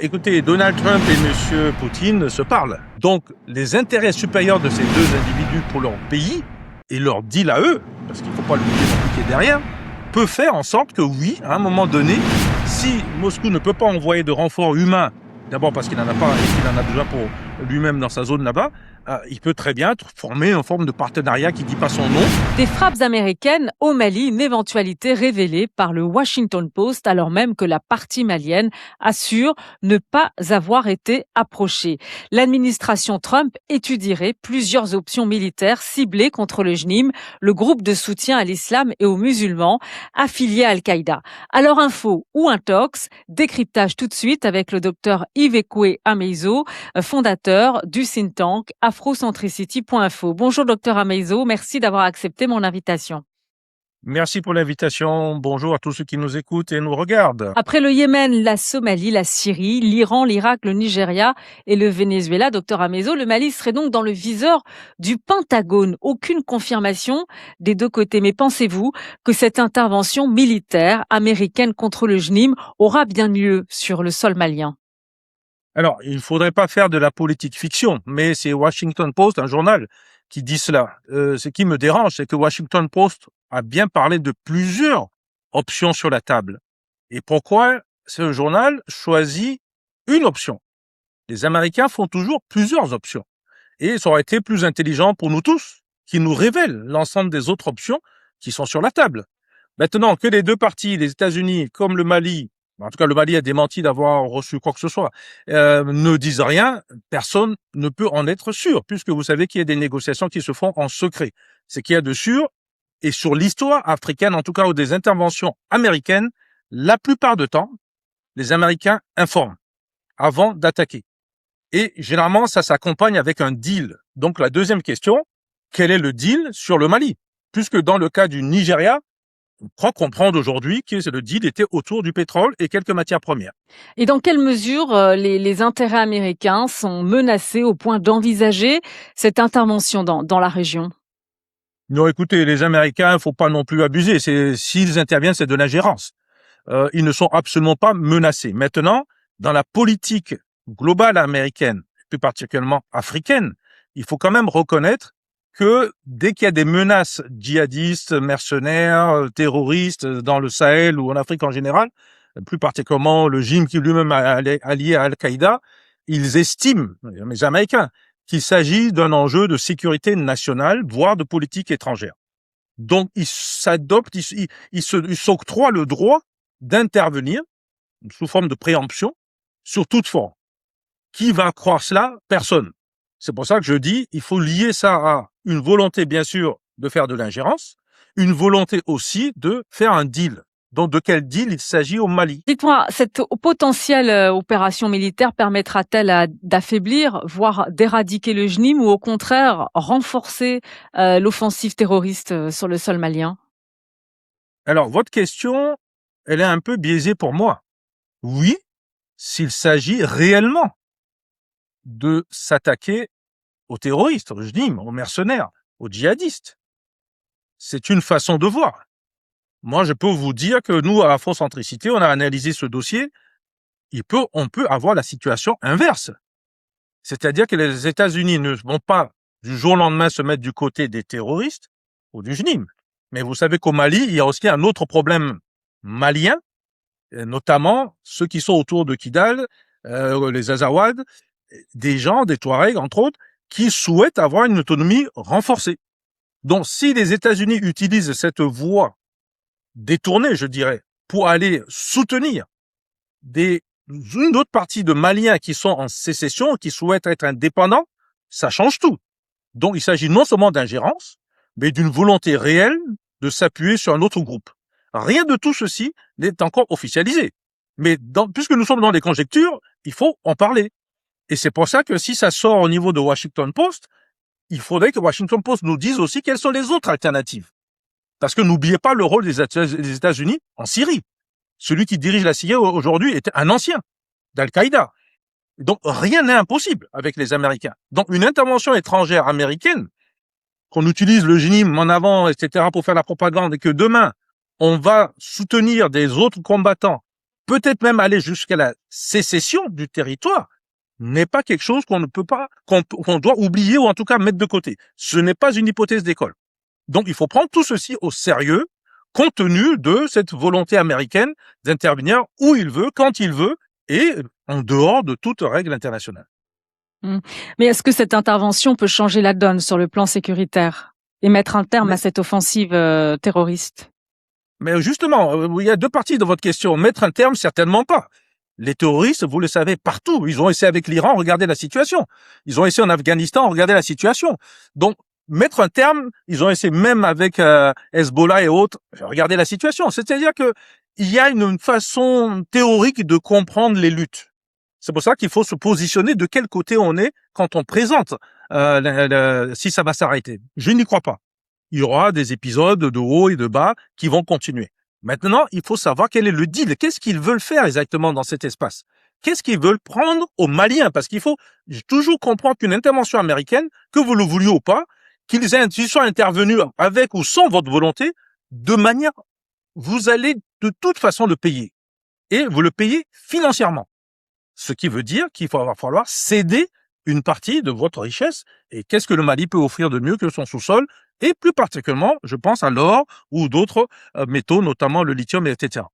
Écoutez, Donald Trump et M. Poutine se parlent. Donc, les intérêts supérieurs de ces deux individus pour leur pays et leur deal à eux, parce qu'il ne faut pas l'oublier non plus qui est derrière, peut faire en sorte que oui, à un moment donné, si Moscou ne peut pas envoyer de renforts humains, d'abord parce qu'il n'en a pas et qu'il en a besoin pour lui-même dans sa zone là-bas, il peut très bien former une forme de partenariat qui ne dit pas son nom. Des frappes américaines au Mali, une éventualité révélée par le Washington Post, alors même que la partie malienne assure ne pas avoir été approchée. L'administration Trump étudierait plusieurs options militaires ciblées contre le JNIM, le groupe de soutien à l'islam et aux musulmans affiliés à Al-Qaïda. Alors info ou intox, décryptage tout de suite avec le docteur Yves Ameizo, fondateur du think tank Afrocentricity.info. Bonjour docteur Ameizo, merci d'avoir accepté mon invitation. Merci pour l'invitation. Bonjour à tous ceux qui nous écoutent et nous regardent. Après le Yémen, la Somalie, la Syrie, l'Iran, l'Irak, le Nigeria et le Venezuela, docteur Ameizo, le Mali serait donc dans le viseur du Pentagone. Aucune confirmation des deux côtés. Mais pensez-vous que cette intervention militaire américaine contre le JNIM aura bien lieu sur le sol malien ? Alors, il ne faudrait pas faire de la politique fiction, mais c'est Washington Post, un journal, qui dit cela. Ce qui me dérange, c'est que Washington Post a bien parlé de plusieurs options sur la table. Et pourquoi ce journal choisit une option? Les Américains font toujours plusieurs options. Et ça aurait été plus intelligent pour nous tous, qui nous révèlent l'ensemble des autres options qui sont sur la table. Maintenant, que les deux parties, les États-Unis comme le Mali, en tout cas le Mali a démenti d'avoir reçu quoi que ce soit, ne disent rien, personne ne peut en être sûr, puisque vous savez qu'il y a des négociations qui se font en secret. Ce qu'il y a de sûr, et sur l'histoire africaine, en tout cas, ou des interventions américaines, la plupart du temps, les Américains informent avant d'attaquer. Et généralement, ça s'accompagne avec un deal. Donc la deuxième question, quel est le deal sur le Mali? Puisque dans le cas du Nigeria, on croit comprendre aujourd'hui que le deal était autour du pétrole et quelques matières premières. Et dans quelle mesure les intérêts américains sont menacés au point d'envisager cette intervention dans la région ? Non, écoutez, les Américains, il ne faut pas non plus abuser. S'ils interviennent, c'est de l'ingérence. Ils ne sont absolument pas menacés. Maintenant, dans la politique globale américaine, plus particulièrement africaine, il faut quand même reconnaître que dès qu'il y a des menaces djihadistes, mercenaires, terroristes dans le Sahel ou en Afrique en général, plus particulièrement le JIM qui lui-même est allié à Al-Qaïda, ils estiment, les Américains, qu'il s'agit d'un enjeu de sécurité nationale, voire de politique étrangère. Donc, ils s'octroient le droit d'intervenir sous forme de préemption sur toute forme. Qui va croire cela? Personne. C'est pour ça que je dis, il faut lier ça à une volonté, bien sûr, de faire de l'ingérence, une volonté aussi de faire un deal. Donc, de quel deal il s'agit au Mali? Dites-moi, cette potentielle opération militaire permettra-t-elle d'affaiblir, voire d'éradiquer le JNIM ou au contraire renforcer l'offensive terroriste sur le sol malien? Alors, votre question, elle est un peu biaisée pour moi. Oui, s'il s'agit réellement de s'attaquer aux terroristes, au JNIM, aux mercenaires, aux djihadistes. C'est une façon de voir. Moi, je peux vous dire que nous, à Afrocentricité, on a analysé ce dossier. On peut avoir la situation inverse. C'est-à-dire que les États-Unis ne vont pas du jour au lendemain se mettre du côté des terroristes ou du JNIM. Mais vous savez qu'au Mali, il y a aussi un autre problème malien, notamment ceux qui sont autour de Kidal, les Azawad, des gens, des Touaregs, entre autres, qui souhaitent avoir une autonomie renforcée. Donc, si les États-Unis utilisent cette voie détournée, je dirais, pour aller soutenir une autre partie de Maliens qui sont en sécession, qui souhaitent être indépendants, ça change tout. Donc, il s'agit non seulement d'ingérence, mais d'une volonté réelle de s'appuyer sur un autre groupe. Rien de tout ceci n'est encore officialisé. Mais puisque nous sommes dans des conjectures, il faut en parler. Et c'est pour ça que si ça sort au niveau de Washington Post, il faudrait que Washington Post nous dise aussi quelles sont les autres alternatives. Parce que n'oubliez pas le rôle des États-Unis en Syrie. Celui qui dirige la Syrie aujourd'hui est un ancien d'Al-Qaïda. Donc rien n'est impossible avec les Américains. Donc une intervention étrangère américaine, qu'on utilise le JNIM en avant, etc., pour faire la propagande, et que demain, on va soutenir des autres combattants peut-être même aller jusqu'à la sécession du territoire, n'est pas quelque chose qu'on ne peut pas, qu'on doit oublier ou en tout cas mettre de côté. Ce n'est pas une hypothèse d'école. Donc il faut prendre tout ceci au sérieux, compte tenu de cette volonté américaine d'intervenir où il veut, quand il veut, et en dehors de toute règle internationale. Mais est-ce que cette intervention peut changer la donne sur le plan sécuritaire et mettre un terme à cette offensive terroriste? Mais justement, il y a deux parties de votre question. Mettre un terme, certainement pas. Les terroristes, vous le savez, partout. Ils ont essayé avec l'Iran, regardez la situation. Ils ont essayé en Afghanistan, regardez la situation. Donc, mettre un terme, ils ont essayé même avec Hezbollah et autres, regardez la situation. C'est-à-dire que il y a une façon théorique de comprendre les luttes. C'est pour ça qu'il faut se positionner de quel côté on est quand on présente si ça va s'arrêter. Je n'y crois pas. Il y aura des épisodes de haut et de bas qui vont continuer. Maintenant, il faut savoir quel est le deal. Qu'est-ce qu'ils veulent faire exactement dans cet espace? Qu'est-ce qu'ils veulent prendre aux Maliens? Parce qu'il faut toujours comprendre qu'une intervention américaine, que vous le vouliez ou pas, qu'ils soient intervenus avec ou sans votre volonté, de manière, vous allez de toute façon le payer. Et vous le payez financièrement. Ce qui veut dire qu'il va falloir céder une partie de votre richesse. Et qu'est-ce que le Mali peut offrir de mieux que son sous-sol? Et plus particulièrement, je pense à l'or ou d'autres métaux, notamment le lithium, etc.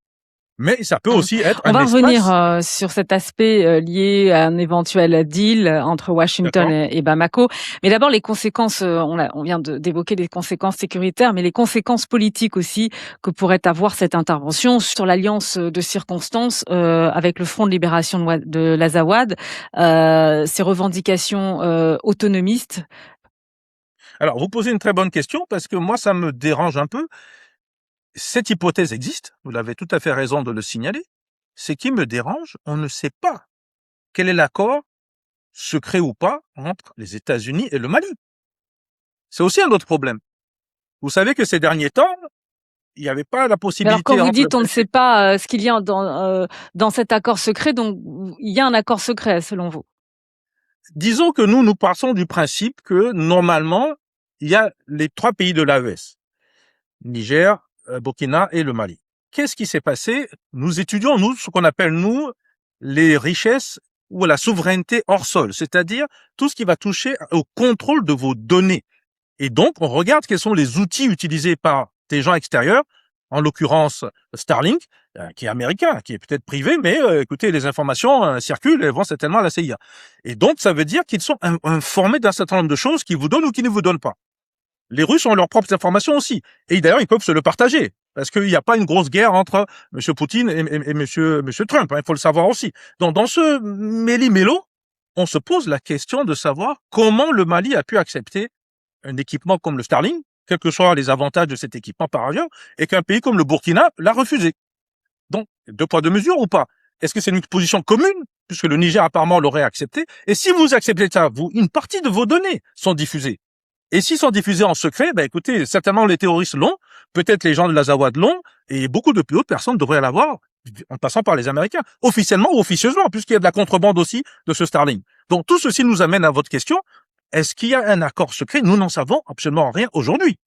Mais ça peut aussi être On un va espace... revenir sur cet aspect lié à un éventuel deal entre Washington et Bamako. Mais d'abord, les conséquences, on vient d'évoquer les conséquences sécuritaires, mais les conséquences politiques aussi que pourrait avoir cette intervention sur l'alliance de circonstances avec le Front de libération de l'Azawad, ces revendications autonomistes. Alors, vous posez une très bonne question parce que moi, ça me dérange un peu. Cette hypothèse existe, vous avez tout à fait raison de le signaler. Ce qui me dérange, on ne sait pas quel est l'accord, secret ou pas, entre les États-Unis et le Mali. C'est aussi un autre problème. Vous savez que ces derniers temps, il n'y avait pas la possibilité... Alors quand vous dites on ne sait pas ce qu'il y a dans cet accord secret, donc il y a un accord secret selon vous? Disons que nous partons du principe que normalement, il y a les trois pays de l'AES. Niger, Burkina et le Mali. Qu'est-ce qui s'est passé? Nous étudions, nous, ce qu'on appelle, nous, les richesses ou la souveraineté hors sol, c'est-à-dire tout ce qui va toucher au contrôle de vos données. Et donc, on regarde quels sont les outils utilisés par des gens extérieurs, en l'occurrence Starlink, qui est américain, qui est peut-être privé, mais écoutez, les informations circulent et vont certainement à la CIA. Et donc, ça veut dire qu'ils sont informés d'un certain nombre de choses qu'ils vous donnent ou qui ne vous donnent pas. Les Russes ont leurs propres informations aussi. Et d'ailleurs, ils peuvent se le partager. Parce qu'il n'y a pas une grosse guerre entre M. Poutine et M. Trump. Hein, il faut le savoir aussi. Donc, dans ce méli-mélo, on se pose la question de savoir comment le Mali a pu accepter un équipement comme le Starlink, quels que soient les avantages de cet équipement par ailleurs, et qu'un pays comme le Burkina l'a refusé. Donc, deux poids, deux mesures ou pas? Est-ce que c'est une position commune, puisque le Niger apparemment l'aurait accepté? Et si vous acceptez ça, une partie de vos données sont diffusées. Et s'ils sont diffusés en secret, écoutez, certainement les terroristes l'ont, peut-être les gens de l'Azawad l'ont, et beaucoup d'autres personnes devraient l'avoir, en passant par les Américains, officiellement ou officieusement, puisqu'il y a de la contrebande aussi de ce Starlink. Donc tout ceci nous amène à votre question, est-ce qu'il y a un accord secret? Nous n'en savons absolument rien aujourd'hui.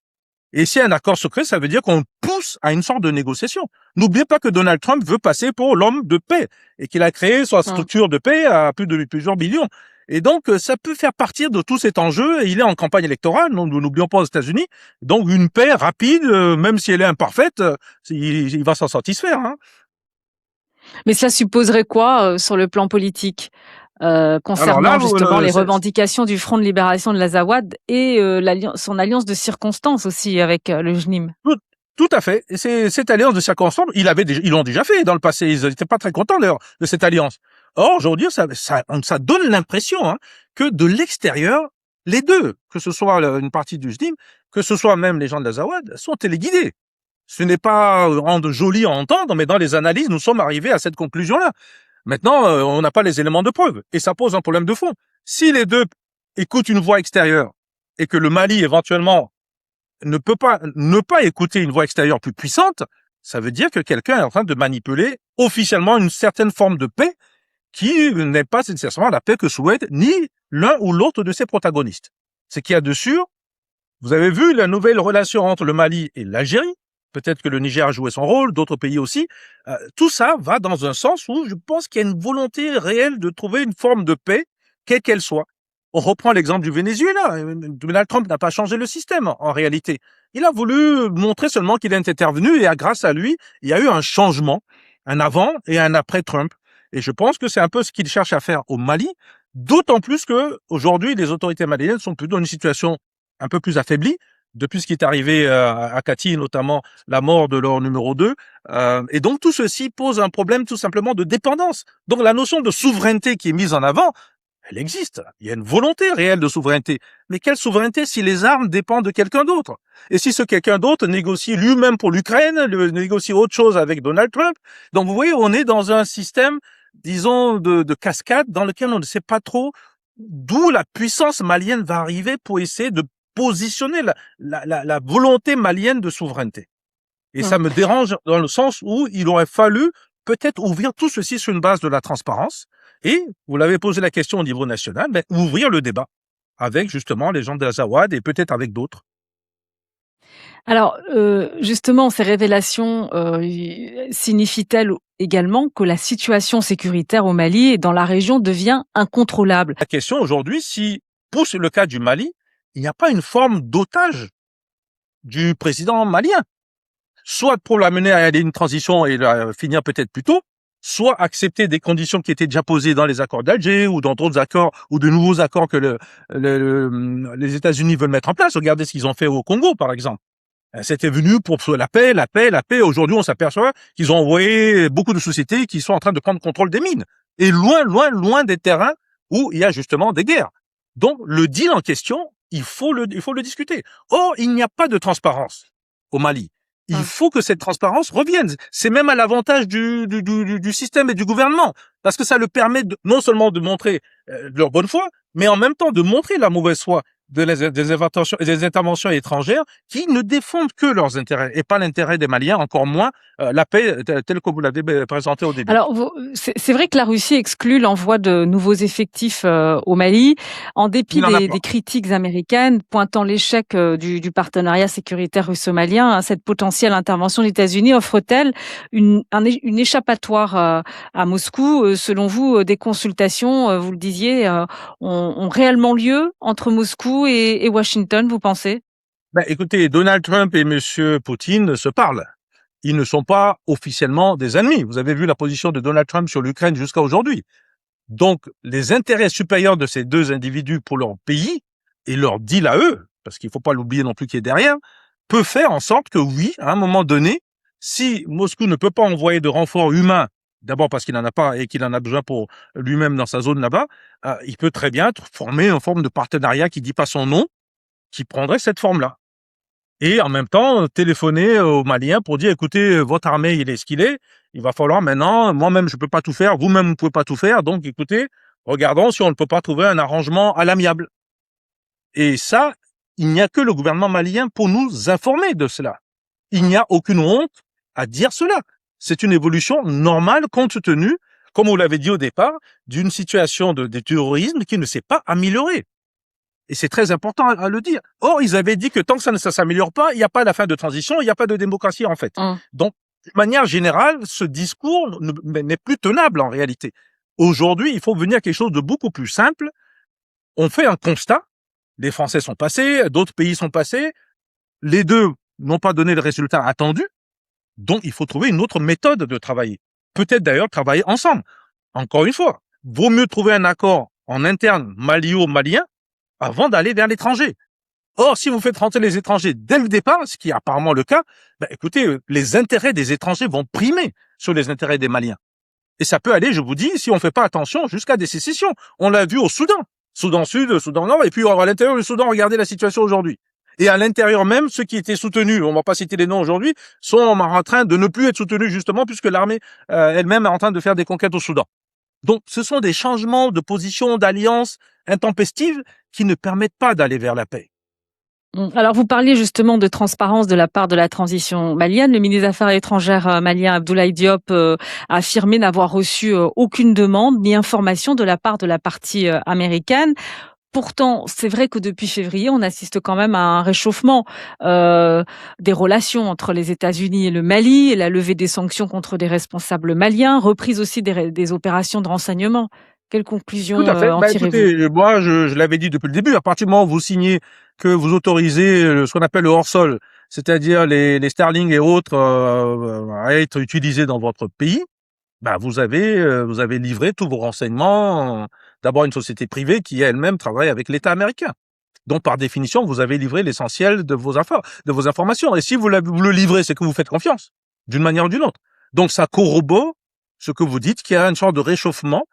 Et s'il y a un accord secret, ça veut dire qu'on pousse à une sorte de négociation. N'oubliez pas que Donald Trump veut passer pour l'homme de paix, et qu'il a créé sa structure de paix à plus de plusieurs millions. Et donc, ça peut faire partir de tout cet enjeu. Il est en campagne électorale, nous n'oublions pas aux États-Unis. Donc, une paix rapide, même si elle est imparfaite, il va s'en satisfaire. Hein. Mais ça supposerait quoi sur le plan politique concernant là, justement les revendications du Front de libération de l'Azawad et son alliance de circonstances aussi avec le JNIM? Tout à fait. Et cette alliance de circonstances, ils l'ont déjà fait dans le passé. Ils n'étaient pas très contents d'ailleurs de cette alliance. Or, aujourd'hui, ça donne l'impression que de l'extérieur, les deux, que ce soit une partie du JNIM, que ce soit même les gens de l'Azawad, sont téléguidés. Ce n'est pas joli à entendre, mais dans les analyses, nous sommes arrivés à cette conclusion-là. Maintenant, on n'a pas les éléments de preuve, et ça pose un problème de fond. Si les deux écoutent une voix extérieure, et que le Mali, éventuellement, ne peut pas écouter une voix extérieure plus puissante, ça veut dire que quelqu'un est en train de manipuler officiellement une certaine forme de paix qui n'est pas nécessairement la paix que souhaite ni l'un ou l'autre de ses protagonistes. Ce qu'il y a de sûr, vous avez vu la nouvelle relation entre le Mali et l'Algérie, peut-être que le Niger a joué son rôle, d'autres pays aussi. Tout ça va dans un sens où je pense qu'il y a une volonté réelle de trouver une forme de paix, quelle qu'elle soit. On reprend l'exemple du Venezuela. Donald Trump n'a pas changé le système, en réalité. Il a voulu montrer seulement qu'il est intervenu et grâce à lui, il y a eu un changement, un avant et un après Trump. Et je pense que c'est un peu ce qu'il cherche à faire au Mali, d'autant plus que aujourd'hui les autorités maliennes sont plutôt dans une situation un peu plus affaiblie, depuis ce qui est arrivé à Kati, notamment la mort de leur numéro 2. Et donc tout ceci pose un problème tout simplement de dépendance. Donc la notion de souveraineté qui est mise en avant, elle existe. Il y a une volonté réelle de souveraineté. Mais quelle souveraineté si les armes dépendent de quelqu'un d'autre? Et si ce quelqu'un d'autre négocie lui-même pour l'Ukraine, négocie autre chose avec Donald Trump? Donc vous voyez, on est dans un système, disons, de cascade dans lequel on ne sait pas trop d'où la puissance malienne va arriver pour essayer de positionner la volonté malienne de souveraineté. Et ça me dérange dans le sens où il aurait fallu peut-être ouvrir tout ceci sur une base de la transparence. Et, vous l'avez posé la question au niveau national, mais ouvrir le débat avec justement les gens d'Azawad et peut-être avec d'autres. Alors, justement, ces révélations signifient-elles également que la situation sécuritaire au Mali et dans la région devient incontrôlable? La question aujourd'hui, si, pour le cas du Mali, il n'y a pas une forme d'otage du président malien, soit pour l'amener à une transition et la finir peut-être plus tôt, soit accepter des conditions qui étaient déjà posées dans les accords d'Alger ou dans d'autres accords ou de nouveaux accords que les États-Unis veulent mettre en place. Regardez ce qu'ils ont fait au Congo, par exemple. C'était venu pour la paix, la paix, la paix. Aujourd'hui, on s'aperçoit qu'ils ont envoyé beaucoup de sociétés qui sont en train de prendre contrôle des mines. Et loin, loin, loin des terrains où il y a justement des guerres. Donc, le deal en question, il faut le discuter. Or, il n'y a pas de transparence au Mali. Il faut que cette transparence revienne. C'est même à l'avantage du système et du gouvernement. Parce que ça le permet non seulement de montrer leur bonne foi, mais en même temps de montrer la mauvaise foi des interventions étrangères qui ne défendent que leurs intérêts et pas l'intérêt des Maliens, encore moins la paix telle que vous l'avez présentée au début. Alors, c'est vrai que la Russie exclut l'envoi de nouveaux effectifs au Mali, en dépit des critiques américaines pointant l'échec du partenariat sécuritaire russo-malien. Cette potentielle intervention des États-Unis offre-t-elle une échappatoire à Moscou? Selon vous, des consultations, vous le disiez, ont réellement lieu entre Moscou et Washington, vous pensez? Écoutez, Donald Trump et Monsieur Poutine se parlent. Ils ne sont pas officiellement des ennemis. Vous avez vu la position de Donald Trump sur l'Ukraine jusqu'à aujourd'hui. Donc, les intérêts supérieurs de ces deux individus pour leur pays et leur deal à eux, parce qu'il ne faut pas l'oublier non plus qui est derrière, peut faire en sorte que oui, à un moment donné, si Moscou ne peut pas envoyer de renforts humains, d'abord parce qu'il n'en a pas et qu'il en a besoin pour lui-même dans sa zone là-bas, il peut très bien former une forme de partenariat qui ne dit pas son nom, qui prendrait cette forme-là. Et en même temps, téléphoner aux Maliens pour dire, écoutez, votre armée, il est ce qu'il est. Il va falloir maintenant, moi-même, je peux pas tout faire. Vous-même, vous ne pouvez pas tout faire. Donc, écoutez, regardons si on ne peut pas trouver un arrangement à l'amiable. Et ça, il n'y a que le gouvernement malien pour nous informer de cela. Il n'y a aucune honte à dire cela. C'est une évolution normale compte tenu, comme vous l'avez dit au départ, d'une situation de terrorisme qui ne s'est pas améliorée. Et c'est très important à le dire. Or, ils avaient dit que tant que ça ne s'améliore pas, il n'y a pas la fin de transition, il n'y a pas de démocratie en fait. Donc, de manière générale, ce discours n'est plus tenable en réalité. Aujourd'hui, il faut venir à quelque chose de beaucoup plus simple. On fait un constat. Les Français sont passés, d'autres pays sont passés. Les deux n'ont pas donné le résultat attendu. Donc, il faut trouver une autre méthode de travailler. Peut-être d'ailleurs travailler ensemble. Encore une fois, vaut mieux trouver un accord en interne malio-malien avant d'aller vers l'étranger. Or, si vous faites rentrer les étrangers dès le départ, ce qui est apparemment le cas, écoutez, les intérêts des étrangers vont primer sur les intérêts des Maliens. Et ça peut aller, je vous dis, si on ne fait pas attention, jusqu'à des sécessions. On l'a vu au Soudan. Soudan Sud, Soudan Nord, et puis à l'intérieur du Soudan, regardez la situation aujourd'hui. Et à l'intérieur même, ceux qui étaient soutenus, on ne va pas citer les noms aujourd'hui, sont en train de ne plus être soutenus justement puisque l'armée elle-même est en train de faire des conquêtes au Soudan. Donc, ce sont des changements de position, d'alliance intempestives qui ne permettent pas d'aller vers la paix. Alors, vous parliez justement de transparence de la part de la transition malienne. Le ministre des Affaires étrangères malien Abdoulaye Diop a affirmé n'avoir reçu aucune demande ni information de la part de la partie américaine. pourtant, c'est vrai que depuis février, on assiste quand même à un réchauffement des relations entre les États-Unis et le Mali, et la levée des sanctions contre des responsables maliens, reprise aussi des opérations de renseignement. Quelle Tout conclusion à fait. en Bah, tirez-vous? écoutez, moi, je l'avais dit depuis le début, à partir du moment où vous signez que vous autorisez ce qu'on appelle le hors-sol, c'est-à-dire les Starlink et autres à être utilisés dans votre pays, bah, vous avez livré tous vos renseignements. D'abord, une société privée qui elle-même travaille avec l'État américain. Donc, par définition, vous avez livré l'essentiel de de vos informations. Et si vous le livrez, c'est que vous faites confiance, d'une manière ou d'une autre. Donc, ça corrobore ce que vous dites, qu'il y a une sorte de réchauffement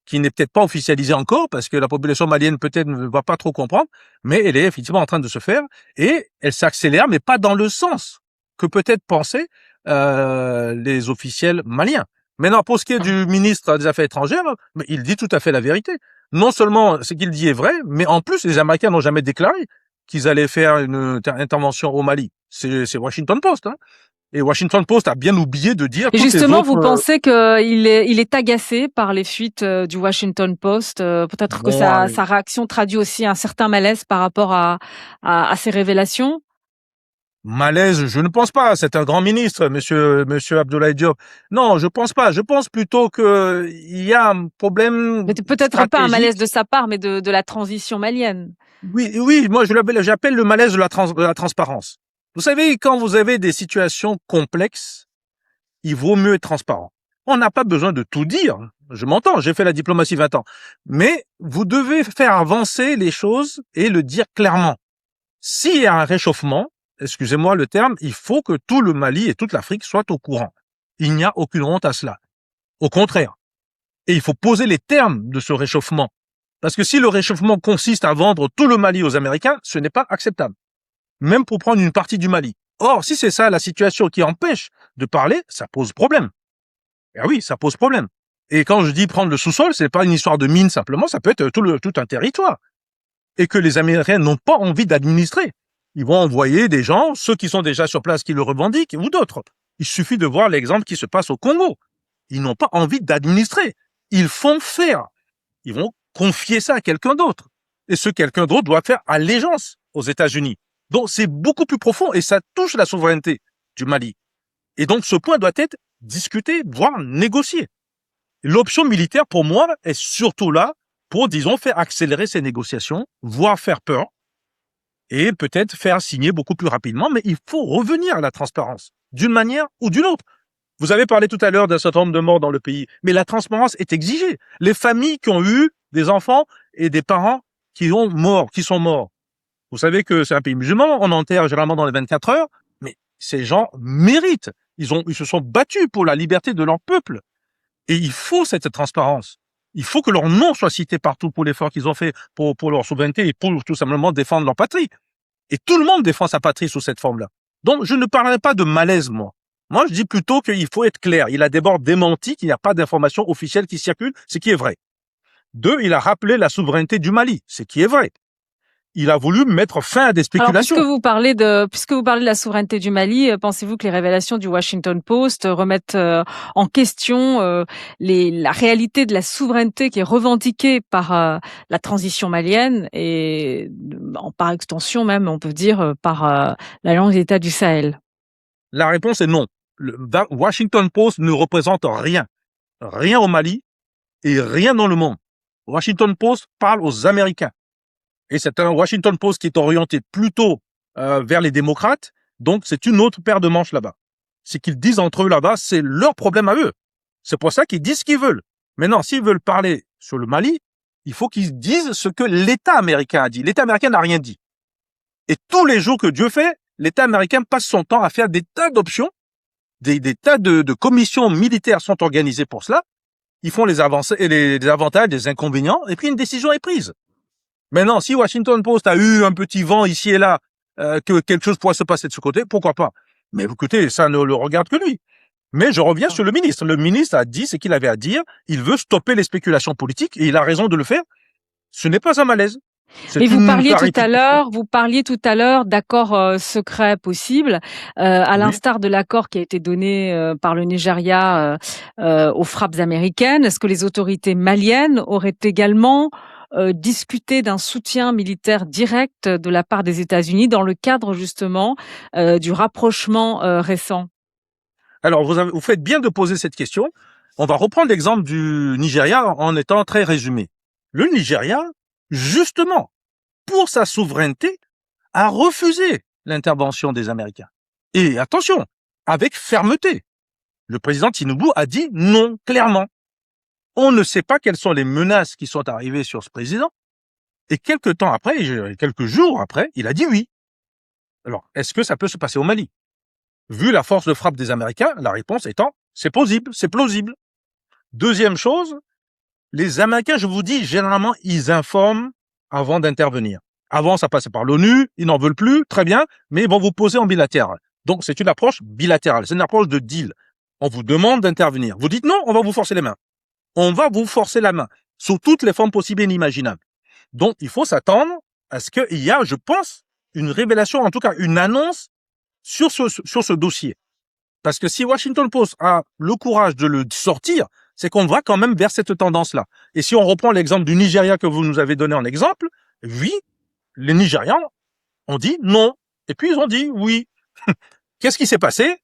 qui n'est peut-être pas officialisé encore, parce que la population malienne peut-être ne va pas trop comprendre, mais elle est effectivement en train de se faire, et elle s'accélère, mais pas dans le sens que peut-être pensaient les officiels maliens. Maintenant, pour ce qui est du ministre des Affaires étrangères, mais il dit tout à fait la vérité. Non seulement ce qu'il dit est vrai, mais en plus, les Américains n'ont jamais déclaré qu'ils allaient faire une intervention au Mali. C'est Washington Post, hein. Et Washington Post a bien oublié de dire Et toutes les justement, autres... vous pensez qu'il est agacé par les fuites du Washington Post. Peut-être que bon, sa réaction traduit aussi un certain malaise par rapport à ces révélations? malaise, je ne pense pas. C'est un grand ministre, monsieur Abdoulaye Diop. Non, je pense pas. Je pense plutôt que il y a un problème Mais peut-être pas un malaise stratégique. de sa part, mais de la transition malienne. Oui, oui, moi j'appelle le malaise de la transparence. Vous savez, quand vous avez des situations complexes, il vaut mieux être transparent. On n'a pas besoin de tout dire. Je m'entends, j'ai fait la diplomatie 20 ans. Mais vous devez faire avancer les choses et le dire clairement. S'il y a un réchauffement, excusez-moi le terme, il faut que tout le Mali et toute l'Afrique soient au courant. Il n'y a aucune honte à cela. Au contraire. Et il faut poser les termes de ce réchauffement. Parce que si le réchauffement consiste à vendre tout le Mali aux Américains, ce n'est pas acceptable. Même pour prendre une partie du Mali. Or, si c'est ça la situation qui empêche de parler, ça pose problème. Ah oui, ça pose problème. Et quand je dis prendre le sous-sol, c'est pas une histoire de mine simplement, ça peut être tout un territoire. Et que les Américains n'ont pas envie d'administrer. Ils vont envoyer des gens, ceux qui sont déjà sur place qui le revendiquent, ou d'autres. Il suffit de voir l'exemple qui se passe au Congo. Ils n'ont pas envie d'administrer. Ils font faire. Ils vont confier ça à quelqu'un d'autre. Et ce quelqu'un d'autre doit faire allégeance aux États-Unis. Donc c'est beaucoup plus profond et ça touche la souveraineté du Mali. Et donc ce point doit être discuté, voire négocié. L'option militaire, pour moi, est surtout là pour, disons, faire accélérer ces négociations, voire faire peur, et peut-être faire signer beaucoup plus rapidement, mais il faut revenir à la transparence, d'une manière ou d'une autre. Vous avez parlé tout à l'heure d'un certain nombre de morts dans le pays, mais la transparence est exigée. Les familles qui ont eu des enfants et des parents qui sont morts. Vous savez que c'est un pays musulman, on enterre généralement dans les 24 heures, mais ces gens méritent. Ils se sont battus pour la liberté de leur peuple. Et il faut cette transparence. Il faut que leur nom soit cité partout pour l'effort qu'ils ont fait pour leur souveraineté et pour tout simplement défendre leur patrie. Et tout le monde défend sa patrie sous cette forme-là. Donc, je ne parlerai pas de malaise, moi. Moi, je dis plutôt qu'il faut être clair. Il a d'abord démenti qu'il n'y a pas d'informations officielles qui circulent, ce qui est vrai. Deux, il a rappelé la souveraineté du Mali, ce qui est vrai. Il a voulu mettre fin à des Alors, puisque spéculations. vous parlez de la souveraineté du Mali, pensez-vous que les révélations du Washington Post remettent en question la réalité de la souveraineté qui est revendiquée par la transition malienne et par extension même, on peut dire, par l'Alliance des États du Sahel? La réponse est non. Le Washington Post ne représente rien. Rien au Mali et rien dans le monde. Washington Post parle aux Américains. Et c'est un Washington Post qui est orienté plutôt vers les démocrates, donc c'est une autre paire de manches là-bas. Ce qu'ils disent entre eux là-bas, c'est leur problème à eux. C'est pour ça qu'ils disent ce qu'ils veulent. Maintenant, s'ils veulent parler sur le Mali, il faut qu'ils disent ce que l'État américain a dit. L'État américain n'a rien dit. Et tous les jours que Dieu fait, l'État américain passe son temps à faire des tas d'options, des tas de commissions militaires sont organisées pour cela. Ils font les avancées et les avantages, les inconvénients, et puis une décision est prise. Maintenant, si Washington Post a eu un petit vent ici et là, que quelque chose pourrait se passer de ce côté, pourquoi pas? Mais écoutez, ça ne le regarde que lui. Mais je reviens sur le ministre. Le ministre a dit ce qu'il avait à dire. Il veut stopper les spéculations politiques et il a raison de le faire. Ce n'est pas un malaise. Mais C'est une clarification. vous parliez tout à l'heure d'accords secrets possibles, à Oui. l'instar de l'accord qui a été donné par le Nigeria aux frappes américaines. Est-ce que les autorités maliennes auraient également discuter d'un soutien militaire direct de la part des États-Unis dans le cadre justement du rapprochement récent? Alors, vous faites bien de poser cette question. On va reprendre l'exemple du Nigeria en étant très résumé. Le Nigeria, justement, pour sa souveraineté, a refusé l'intervention des Américains. Et attention, avec fermeté. Le président Tinubu a dit non, clairement. On ne sait pas quelles sont les menaces qui sont arrivées sur ce président. Et quelques temps après, quelques jours après, il a dit oui. Alors, est-ce que ça peut se passer au Mali? Vu la force de frappe des Américains, la réponse étant, c'est possible, c'est plausible. Deuxième chose, les Américains, je vous dis, généralement, ils informent avant d'intervenir. Avant, ça passait par l'ONU, ils n'en veulent plus, très bien, mais ils vont vous poser en bilatéral. Donc, c'est une approche bilatérale, c'est une approche de deal. On vous demande d'intervenir. Vous dites non, on va vous forcer les mains. On va vous forcer la main, sous toutes les formes possibles et inimaginables. Donc, il faut s'attendre à ce qu'il y a, je pense, une révélation, en tout cas une annonce sur ce dossier. Parce que si Washington Post a le courage de le sortir, c'est qu'on va quand même vers cette tendance-là. Et si on reprend l'exemple du Nigeria que vous nous avez donné en exemple, oui, les Nigérians ont dit non. Et puis ils ont dit oui. Qu'est-ce qui s'est passé?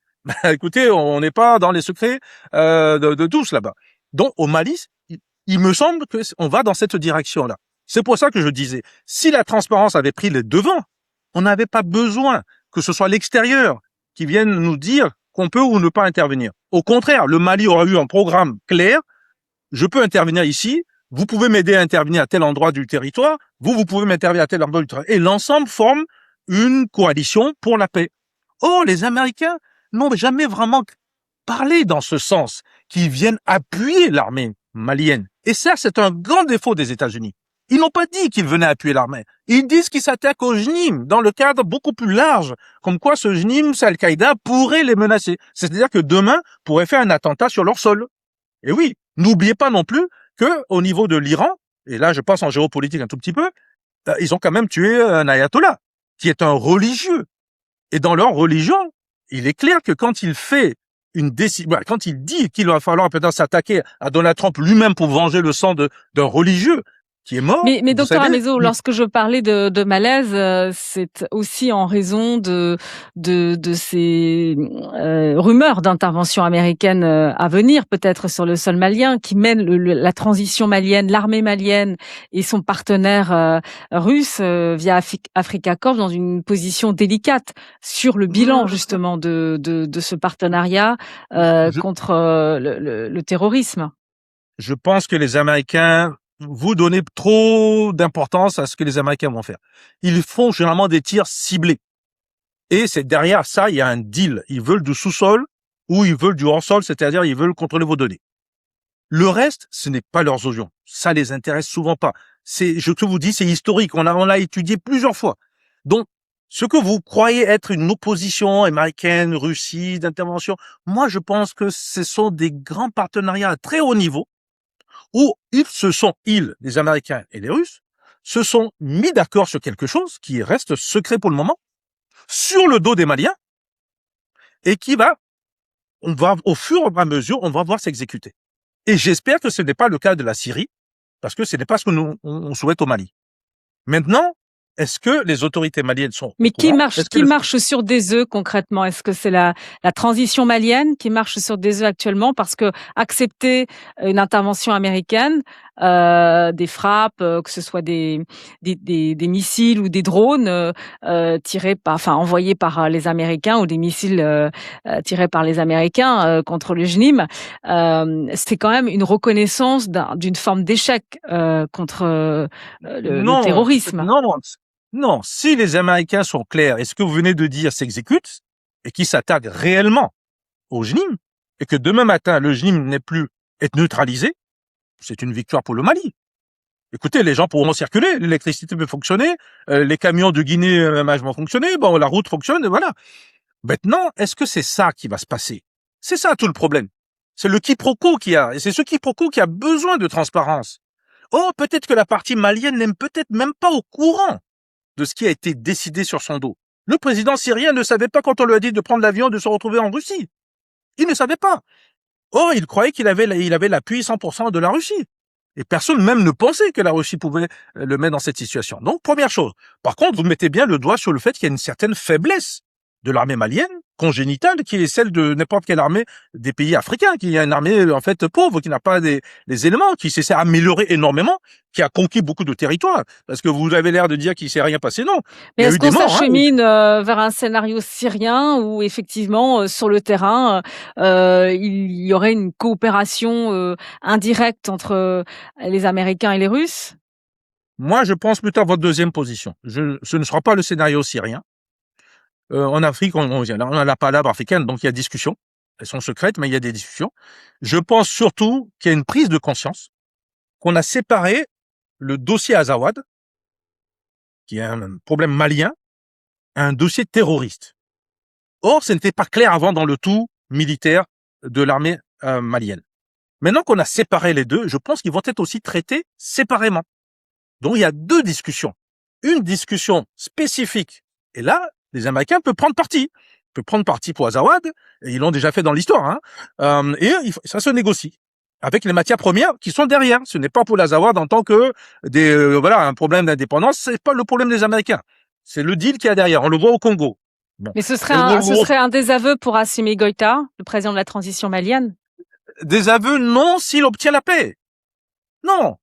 Écoutez, on n'est pas dans les secrets de tous là-bas. Donc au Mali, il me semble qu'on va dans cette direction-là. C'est pour ça que je disais, si la transparence avait pris les devants, on n'avait pas besoin que ce soit l'extérieur qui vienne nous dire qu'on peut ou ne pas intervenir. Au contraire, le Mali aura eu un programme clair. Je peux intervenir ici. Vous pouvez m'aider à intervenir à tel endroit du territoire. Vous pouvez m'intervenir à tel endroit du territoire. Et l'ensemble forme une coalition pour la paix. Or, les Américains n'ont jamais vraiment parlé dans ce sens, qu'ils viennent appuyer l'armée malienne. Et ça, c'est un grand défaut des États-Unis. Ils n'ont pas dit qu'ils venaient appuyer l'armée. Ils disent qu'ils s'attaquent au JNIM dans le cadre beaucoup plus large, comme quoi ce JNIM, Al-Qaïda, pourrait les menacer. C'est-à-dire que demain, pourrait faire un attentat sur leur sol. Et oui, n'oubliez pas non plus que au niveau de l'Iran, et là je passe en géopolitique un tout petit peu, ils ont quand même tué un ayatollah, qui est un religieux. Et dans leur religion, il est clair que quand il fait une décision, quand il dit qu'il va falloir peut-être s'attaquer à Donald Trump lui-même pour venger le sang d'un religieux qui est mort. Mais docteur Amezo, lorsque je parlais de malaise, c'est aussi en raison de ces rumeurs d'intervention américaine à venir, peut-être sur le sol malien, qui mènent la transition malienne, l'armée malienne et son partenaire russe via Africa Corps dans une position délicate sur le bilan justement de ce partenariat contre le terrorisme. Je pense que les Américains, vous donnez trop d'importance à ce que les Américains vont faire. Ils font généralement des tirs ciblés. Et c'est derrière ça, il y a un deal. Ils veulent du sous-sol ou ils veulent du hors-sol, c'est-à-dire ils veulent contrôler vos données. Le reste, ce n'est pas leurs oignons. Ça les intéresse souvent pas. Je te vous dis, c'est historique. On l'a étudié plusieurs fois. Donc, ce que vous croyez être une opposition américaine, Russie, d'intervention, moi, je pense que ce sont des grands partenariats à très haut niveau où les Américains et les Russes, se sont mis d'accord sur quelque chose qui reste secret pour le moment, sur le dos des Maliens, et au fur et à mesure, on va voir s'exécuter. Et j'espère que ce n'est pas le cas de la Syrie, parce que ce n'est pas ce que on souhaite au Mali. Maintenant, est-ce que les autorités maliennes sont... Mais qui marche sur des œufs concrètement? Est-ce que c'est la transition malienne qui marche sur des œufs actuellement? Parce que accepter une intervention américaine, des frappes, que ce soit des missiles ou des drones envoyés par les Américains ou des missiles tirés par les Américains contre le JNIM, c'est quand même une reconnaissance d'une forme d'échec contre le terrorisme. Non, si les Américains sont clairs et ce que vous venez de dire s'exécute et qu'ils s'attaquent réellement au JNIM et que demain matin le JNIM n'est plus être neutralisé, c'est une victoire pour le Mali. Écoutez, les gens pourront circuler, l'électricité peut fonctionner, les camions de Guinée vont fonctionner, la route fonctionne, et voilà. Maintenant, est-ce que c'est ça qui va se passer? C'est ça tout le problème. C'est le quiproquo qu'il y a, et c'est ce quiproquo qui a besoin de transparence. Oh, peut-être que la partie malienne n'est peut-être même pas au courant de ce qui a été décidé sur son dos. Le président syrien ne savait pas quand on lui a dit de prendre l'avion de se retrouver en Russie. Il ne savait pas. Oh, il croyait qu'il avait l'appui 100% de la Russie. Et personne même ne pensait que la Russie pouvait le mettre dans cette situation. Donc, première chose. Par contre, vous mettez bien le doigt sur le fait qu'il y a une certaine faiblesse de l'armée malienne, congénitale, qui est celle de n'importe quelle armée des pays africains, qui est une armée, en fait, pauvre, qui n'a pas les éléments, qui s'est amélioré énormément, qui a conquis beaucoup de territoires. Parce que vous avez l'air de dire qu'il s'est rien passé, non. Mais Il y a est-ce eu des qu'on morts, s'achemine vers un scénario syrien où effectivement, sur le terrain, il y aurait une coopération indirecte entre les Américains et les Russes? Moi, je pense plutôt à votre deuxième position. Ce ne sera pas le scénario syrien. En Afrique, on a la palabre africaine, donc il y a discussion. Elles sont secrètes, mais il y a des discussions. Je pense surtout qu'il y a une prise de conscience, qu'on a séparé le dossier Azawad, qui est un problème malien, un dossier terroriste. Or, ce n'était pas clair avant dans le tout militaire de l'armée malienne. Maintenant qu'on a séparé les deux, je pense qu'ils vont être aussi traités séparément. Donc, il y a deux discussions. Une discussion spécifique. Et là, les Américains peuvent prendre parti. Ils peuvent prendre parti pour Azawad. Et ils l'ont déjà fait dans l'histoire. Et ça se négocie avec les matières premières qui sont derrière. Ce n'est pas pour l'Azawad en tant que un problème d'indépendance. C'est pas le problème des Américains. C'est le deal qu'il y a derrière. On le voit au Congo. Bon. Mais ce serait un désaveu pour Assimi Goïta, le président de la transition malienne? Désaveu, non, s'il obtient la paix. Non.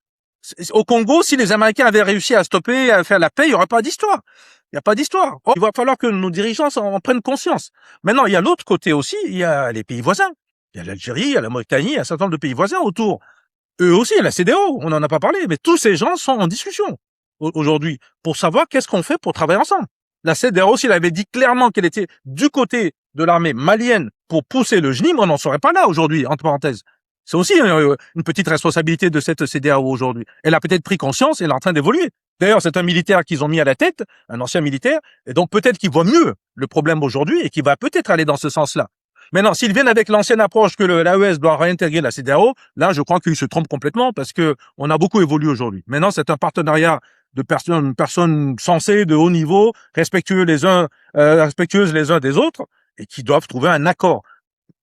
Au Congo, si les Américains avaient réussi à stopper, à faire la paix, il n'y aurait pas d'histoire. Il n'y a pas d'histoire. Il va falloir que nos dirigeants en prennent conscience. Maintenant, il y a l'autre côté aussi, il y a les pays voisins. Il y a l'Algérie, il y a la Mauritanie, il y a un certain nombre de pays voisins autour. Eux aussi, il y a la CEDEAO, on n'en a pas parlé, mais tous ces gens sont en discussion aujourd'hui pour savoir qu'est-ce qu'on fait pour travailler ensemble. La CEDEAO, s'il avait dit clairement qu'elle était du côté de l'armée malienne pour pousser le GNIM, on n'en serait pas là aujourd'hui, entre parenthèses. C'est aussi une petite responsabilité de cette CEDEAO aujourd'hui. Elle a peut-être pris conscience et elle est en train d'évoluer. D'ailleurs, c'est un militaire qu'ils ont mis à la tête, un ancien militaire, et donc peut-être qu'il voit mieux le problème aujourd'hui et qu'il va peut-être aller dans ce sens-là. Maintenant, s'ils viennent avec l'ancienne approche que l'AES doit réintégrer la CEDEAO, là, je crois qu'ils se trompent complètement parce que on a beaucoup évolué aujourd'hui. Maintenant, c'est un partenariat de personnes sensées, de haut niveau, respectueuses les uns des autres, et qui doivent trouver un accord.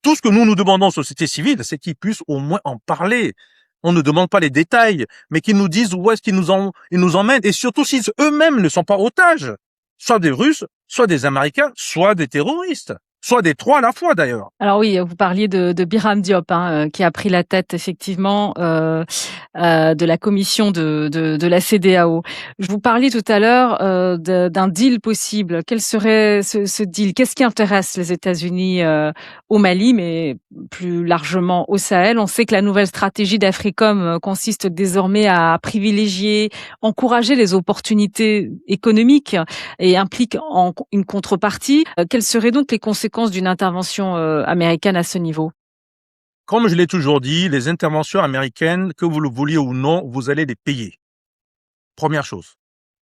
Tout ce que nous demandons aux sociétés civiles, c'est qu'ils puissent au moins en parler. On ne demande pas les détails, mais qu'ils nous disent où est-ce qu'ils nous emmènent, et surtout s'ils eux-mêmes ne sont pas otages, soit des Russes, soit des Américains, soit des terroristes. Soit des trois à la fois d'ailleurs. Alors oui, vous parliez de Birame Diop, qui a pris la tête effectivement de la commission de la CEDEAO. Je vous parlais tout à l'heure d'un deal possible. Quel serait ce deal? Qu'est-ce qui intéresse les États-Unis au Mali, mais plus largement au Sahel? On sait que la nouvelle stratégie d'Africom consiste désormais à privilégier, encourager les opportunités économiques et implique une contrepartie. Quelles seraient donc les conséquences d'une intervention américaine à ce niveau? Comme je l'ai toujours dit, les interventions américaines, que vous le vouliez ou non, vous allez les payer. Première chose.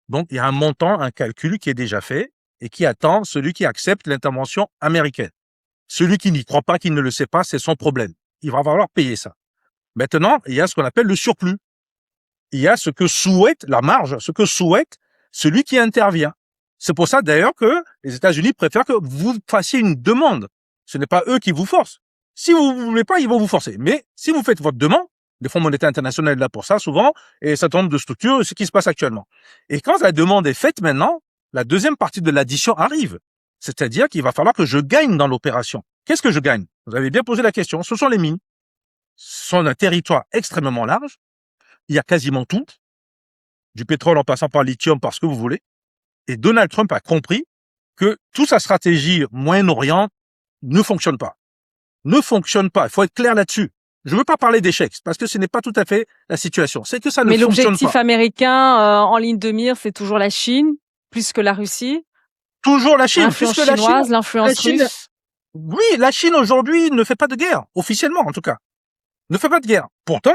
Donc, il y a un montant, un calcul qui est déjà fait et qui attend celui qui accepte l'intervention américaine. Celui qui n'y croit pas, qui ne le sait pas, c'est son problème. Il va falloir payer ça. Maintenant, il y a ce qu'on appelle le surplus. Il y a ce que souhaite, la marge, ce que souhaite celui qui intervient. C'est pour ça d'ailleurs que les États-Unis préfèrent que vous fassiez une demande. Ce n'est pas eux qui vous forcent. Si vous ne voulez pas, ils vont vous forcer. Mais si vous faites votre demande, le Fonds monétaire international est là pour ça souvent, et ça tombe de structure, ce qui se passe actuellement. Et quand la demande est faite maintenant, la deuxième partie de l'addition arrive. C'est-à-dire qu'il va falloir que je gagne dans l'opération. Qu'est-ce que je gagne? Vous avez bien posé la question. Ce sont les mines. Ce sont un territoire extrêmement large. Il y a quasiment tout. Du pétrole en passant par le lithium, par ce que vous voulez. Et Donald Trump a compris que toute sa stratégie Moyen-Orient ne fonctionne pas. Ne fonctionne pas. Il faut être clair là-dessus. Je ne veux pas parler d'échecs, parce que ce n'est pas tout à fait la situation. C'est que ça ne fonctionne pas. Mais l'objectif américain en ligne de mire, c'est toujours la Chine, plus que la Russie? Toujours la Chine. L'influence chinoise, l'influence russe? Oui, la Chine aujourd'hui ne fait pas de guerre, officiellement en tout cas. Ne fait pas de guerre. Pourtant,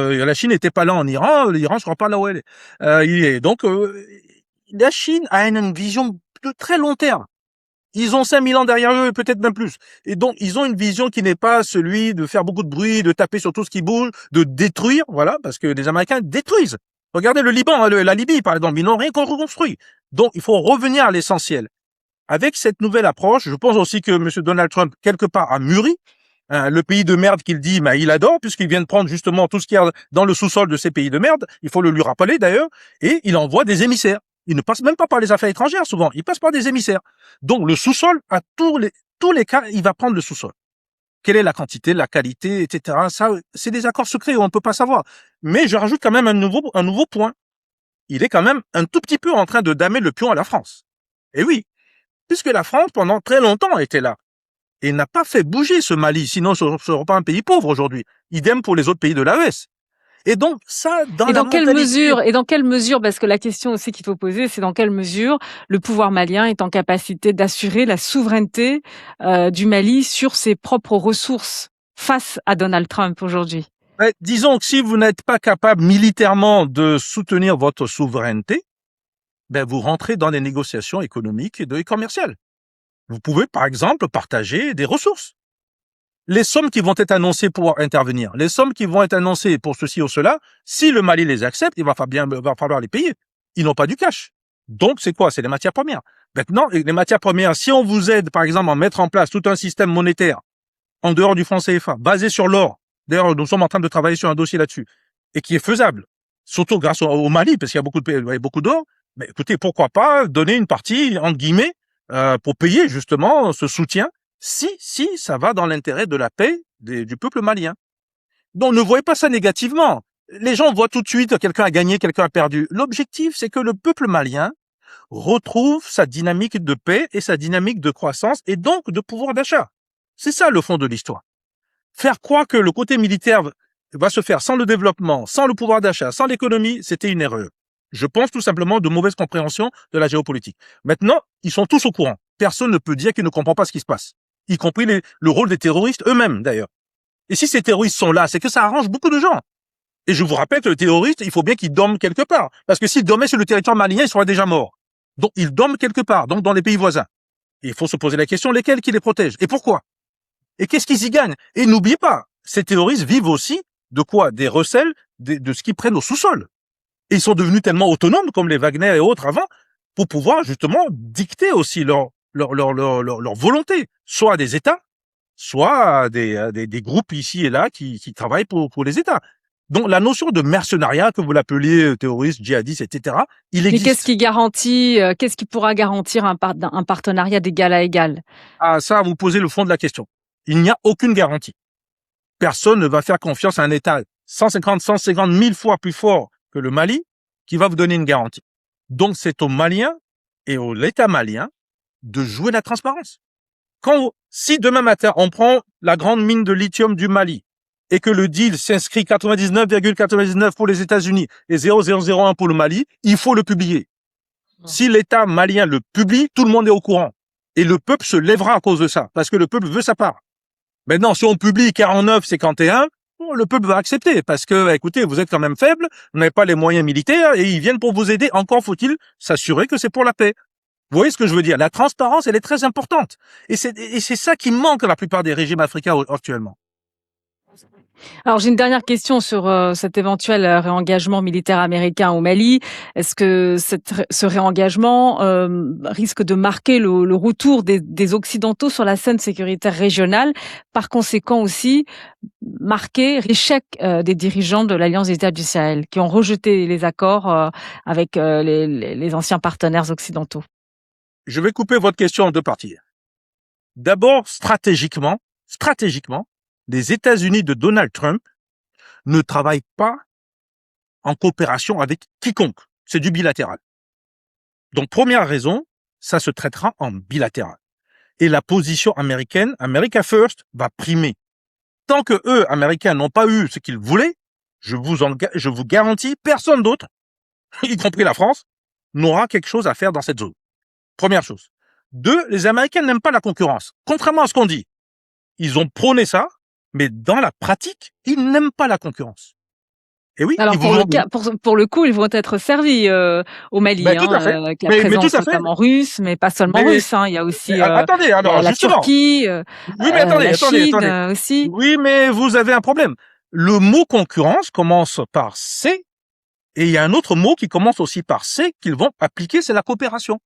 la Chine n'était pas là en Iran, l'Iran ne sera pas là où elle est. Donc, la Chine a une vision de très long terme. Ils ont 5000 ans derrière eux, peut-être même plus. Et donc, ils ont une vision qui n'est pas celui de faire beaucoup de bruit, de taper sur tout ce qui bouge, de détruire, voilà, parce que les Américains détruisent. Regardez le Liban, la Libye, par exemple, ils n'ont rien reconstruit. Donc, il faut revenir à l'essentiel. Avec cette nouvelle approche, je pense aussi que M. Donald Trump, quelque part, a mûri. Le pays de merde qu'il dit, il adore, puisqu'il vient de prendre justement tout ce qu'il y a dans le sous-sol de ces pays de merde. Il faut le lui rappeler d'ailleurs. Et il envoie des émissaires. Il ne passe même pas par les affaires étrangères souvent. Il passe par des émissaires. Donc le sous-sol, à tous les cas, il va prendre le sous-sol. Quelle est la quantité, la qualité, etc. Ça, c'est des accords secrets où on ne peut pas savoir. Mais je rajoute quand même un nouveau point. Il est quand même un tout petit peu en train de damer le pion à la France. Et oui, puisque la France, pendant très longtemps, était là. Et n'a pas fait bouger ce Mali, sinon ce ne serait pas un pays pauvre aujourd'hui. Idem pour les autres pays de l'AES. Et donc, ça, dans quelle mesure, parce que la question aussi qu'il faut poser, c'est dans quelle mesure le pouvoir malien est en capacité d'assurer la souveraineté du Mali sur ses propres ressources face à Donald Trump aujourd'hui? Disons que si vous n'êtes pas capable militairement de soutenir votre souveraineté, vous rentrez dans des négociations économiques et commerciales. Vous pouvez, par exemple, partager des ressources. Les sommes qui vont être annoncées pour intervenir, les sommes qui vont être annoncées pour ceci ou cela, si le Mali les accepte, il va falloir les payer. Ils n'ont pas du cash. Donc, c'est quoi? C'est les matières premières. Maintenant, les matières premières, si on vous aide, par exemple, à mettre en place tout un système monétaire en dehors du franc CFA, basé sur l'or, d'ailleurs, nous sommes en train de travailler sur un dossier là-dessus, et qui est faisable, surtout grâce au Mali, parce qu'il y a beaucoup d'or, mais écoutez, pourquoi pas donner une partie, entre guillemets, pour payer justement ce soutien, si ça va dans l'intérêt de la paix du peuple malien. Donc ne voyez pas ça négativement. Les gens voient tout de suite quelqu'un a gagné, quelqu'un a perdu. L'objectif, c'est que le peuple malien retrouve sa dynamique de paix et sa dynamique de croissance et donc de pouvoir d'achat. C'est ça le fond de l'histoire. Faire croire que le côté militaire va se faire sans le développement, sans le pouvoir d'achat, sans l'économie, c'était une erreur. Je pense tout simplement de mauvaise compréhension de la géopolitique. Maintenant, ils sont tous au courant. Personne ne peut dire qu'il ne comprend pas ce qui se passe, y compris le rôle des terroristes eux-mêmes d'ailleurs. Et si ces terroristes sont là, c'est que ça arrange beaucoup de gens. Et je vous rappelle que le terroriste, il faut bien qu'il dorme quelque part. Parce que s'il dormait sur le territoire malien, il serait déjà mort. Donc il dorme quelque part, donc dans les pays voisins. Et il faut se poser la question, lesquels qui les protègent et pourquoi? Et qu'est-ce qu'ils y gagnent? Et n'oubliez pas, ces terroristes vivent aussi de quoi? Des recels, de ce qu'ils prennent au sous-sol. Et ils sont devenus tellement autonomes, comme les Wagner et autres avant, pour pouvoir justement dicter aussi leur volonté, soit à des États, soit à des groupes ici et là qui travaillent pour les États. Donc la notion de mercenariat, que vous l'appeliez terroriste, djihadiste, etc., il existe. Mais qu'est-ce qui pourra garantir un partenariat d'égal à égal? Ah, ça, vous posez le fond de la question. Il n'y a aucune garantie. Personne ne va faire confiance à un État 150 000 fois plus fort que le Mali qui va vous donner une garantie. Donc c'est aux Maliens et à l'État malien de jouer la transparence. Si demain matin on prend la grande mine de lithium du Mali et que le deal s'inscrit 99,99 pour les États-Unis et 0,001 pour le Mali, il faut le publier. Si l'État malien le publie, tout le monde est au courant. Et le peuple se lèvera à cause de ça, parce que le peuple veut sa part. Maintenant, si on publie 49-51, le peuple va accepter, parce que, écoutez, vous êtes quand même faible, vous n'avez pas les moyens militaires, et ils viennent pour vous aider. Encore faut-il s'assurer que c'est pour la paix. Vous voyez ce que je veux dire? La transparence, elle est très importante. Et c'est ça qui manque à la plupart des régimes africains actuellement. Alors j'ai une dernière question sur cet éventuel réengagement militaire américain au Mali. Est-ce que ce réengagement risque de marquer le retour des Occidentaux sur la scène sécuritaire régionale, par conséquent aussi marquer l'échec des dirigeants de l'Alliance des États du Sahel, qui ont rejeté les accords avec les anciens partenaires occidentaux? Je vais couper votre question en deux parties. D'abord, stratégiquement, les États-Unis de Donald Trump ne travaillent pas en coopération avec quiconque. C'est du bilatéral. Donc, première raison, ça se traitera en bilatéral. Et la position américaine, America First, va primer. Tant que eux, Américains, n'ont pas eu ce qu'ils voulaient, je vous garantis, personne d'autre, y compris la France, n'aura quelque chose à faire dans cette zone. Première chose. Deux, les Américains n'aiment pas la concurrence. Contrairement à ce qu'on dit. Ils ont prôné ça, mais dans la pratique, ils n'aiment pas la concurrence. Et oui, alors pour le coup, ils vont être servis au Mali, tout à fait. avec la présence notamment russe, mais pas seulement russe. Il y a aussi attendez, alors, la Turquie, oui, mais attendez, la Chine attendez. aussi. Oui, mais vous avez un problème. Le mot concurrence commence par C, et il y a un autre mot qui commence aussi par C qu'ils vont appliquer, c'est la coopération.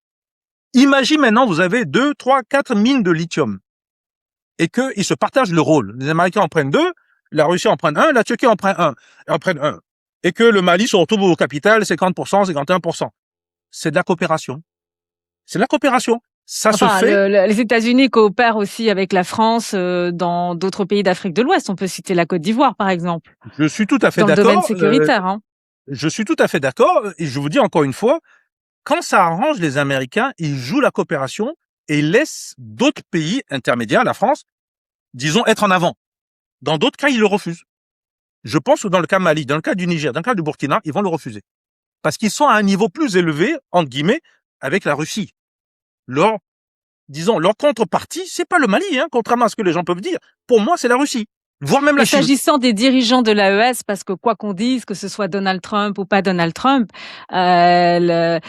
Imagine maintenant, vous avez 2, 3, 4 mines de lithium. et qu'ils se partagent le rôle. Les Américains en prennent 2, la Russie en prend 1, la Turquie en prend 1, et que le Mali se retrouve au capital 50%, 51%. C'est de la coopération. C'est de la coopération. Ça se fait. Les États-Unis coopèrent aussi avec la France dans d'autres pays d'Afrique de l'Ouest. On peut citer la Côte d'Ivoire, par exemple. Je suis tout à fait d'accord. Dans le domaine sécuritaire. Je suis tout à fait d'accord. Et je vous dis encore une fois, quand ça arrange les Américains, ils jouent la coopération et laissent d'autres pays intermédiaires, la France, disons, être en avant. Dans d'autres cas, ils le refusent. Je pense que dans le cas Mali, dans le cas du Niger, dans le cas du Burkina, ils vont le refuser. Parce qu'ils sont à un niveau plus élevé, entre guillemets, avec la Russie. Leur contrepartie, c'est pas le Mali, contrairement à ce que les gens peuvent dire. Pour moi, c'est la Russie. Voire même la Chine. S'agissant des dirigeants de l'AES, parce que quoi qu'on dise, que ce soit Donald Trump ou pas Donald Trump, le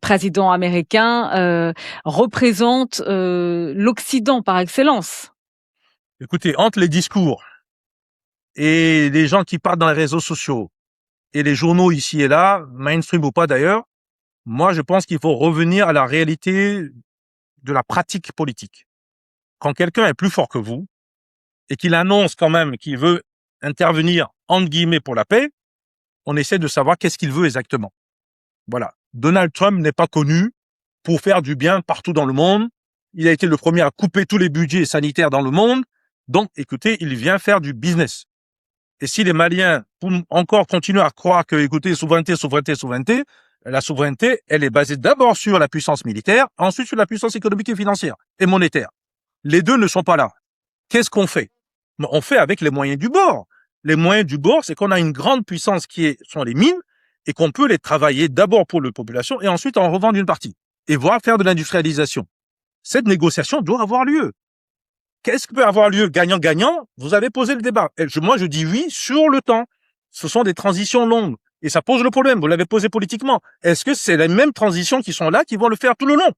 président américain représente l'Occident par excellence. Écoutez, entre les discours et les gens qui parlent dans les réseaux sociaux et les journaux ici et là, mainstream ou pas d'ailleurs, moi je pense qu'il faut revenir à la réalité de la pratique politique. Quand quelqu'un est plus fort que vous et qu'il annonce quand même qu'il veut intervenir entre guillemets pour la paix, on essaie de savoir qu'est-ce qu'il veut exactement. Voilà. Donald Trump n'est pas connu pour faire du bien partout dans le monde. Il a été le premier à couper tous les budgets sanitaires dans le monde. Donc, écoutez, il vient faire du business. Et si les Maliens encore continuent à croire que, écoutez, souveraineté, la souveraineté, elle est basée d'abord sur la puissance militaire, ensuite sur la puissance économique et financière et monétaire. Les deux ne sont pas là. Qu'est-ce qu'on fait? On fait avec les moyens du bord. Les moyens du bord, c'est qu'on a une grande puissance sont les mines et qu'on peut les travailler d'abord pour la population et ensuite en revendre une partie et voir faire de l'industrialisation. Cette négociation doit avoir lieu. Qu'est-ce qui peut avoir lieu gagnant-gagnant? Vous avez posé le débat. Moi, je dis oui sur le temps. Ce sont des transitions longues. Et ça pose le problème. Vous l'avez posé politiquement. Est-ce que c'est les mêmes transitions qui sont là qui vont le faire tout le long?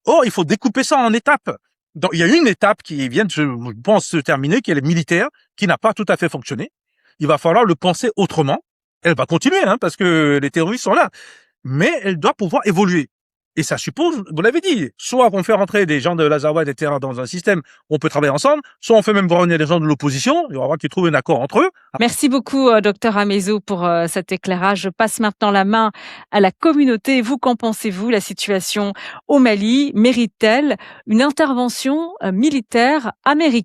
Or, il faut découper ça en étapes. Donc, il y a une étape qui vient, je pense, se terminer, qui est le militaire, qui n'a pas tout à fait fonctionné. Il va falloir le penser autrement. Elle va continuer, parce que les terroristes sont là. Mais elle doit pouvoir évoluer. Et ça suppose, vous l'avez dit, soit on fait rentrer des gens de l'Azawad, etc., dans un système où on peut travailler ensemble, soit on fait même venir des gens de l'opposition, il va falloir qu'ils trouvent un accord entre eux. Merci beaucoup, Dr Amezu, pour cet éclairage. Je passe maintenant la main à la communauté. Vous, qu'en pensez-vous? La situation au Mali mérite-t-elle une intervention militaire américaine?